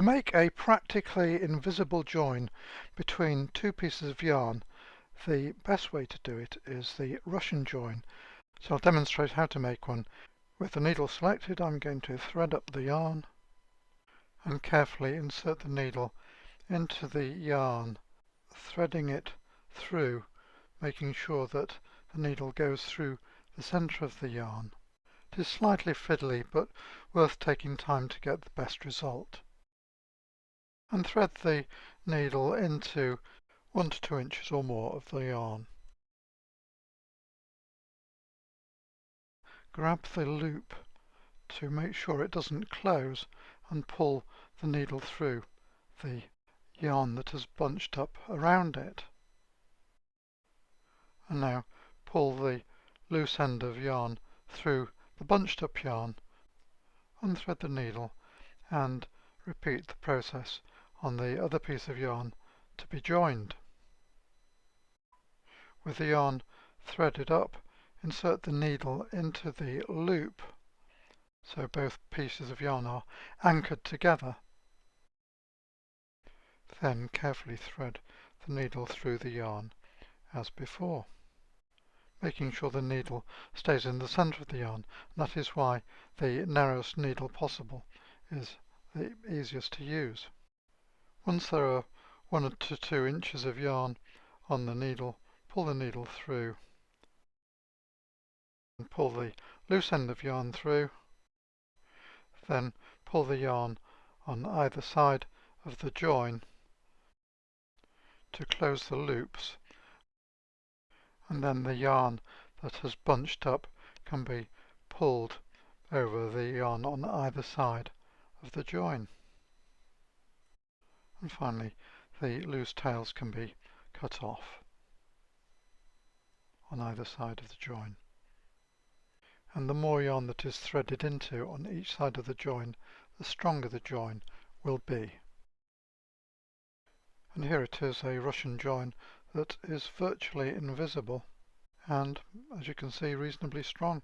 To make a practically invisible join between two pieces of yarn, the best way to do it is the Russian join. So I'll demonstrate how to make one. With the needle selected, I'm going to thread up the yarn and carefully insert the needle into the yarn, threading it through, making sure that the needle goes through the centre of the yarn. It is slightly fiddly, but worth taking time to get the best result. And thread the needle into 1 to 2 inches or more of the yarn. Grab the loop to make sure it doesn't close and pull the needle through the yarn that has bunched up around it. And now pull the loose end of yarn through the bunched up yarn, unthread the needle and repeat the process on the other piece of yarn to be joined. With the yarn threaded up, insert the needle into the loop so both pieces of yarn are anchored together. Then carefully thread the needle through the yarn as before, making sure the needle stays in the centre of the yarn. That is why the narrowest needle possible is the easiest to use. Once there are 1 to 2 inches of yarn on the needle, pull the needle through and pull the loose end of yarn through. Then pull the yarn on either side of the join to close the loops, and then the yarn that has bunched up can be pulled over the yarn on either side of the join. And finally, the loose tails can be cut off on either side of the join. And the more yarn that is threaded into on each side of the join, the stronger the join will be. And here it is, a Russian join that is virtually invisible and, as you can see, reasonably strong.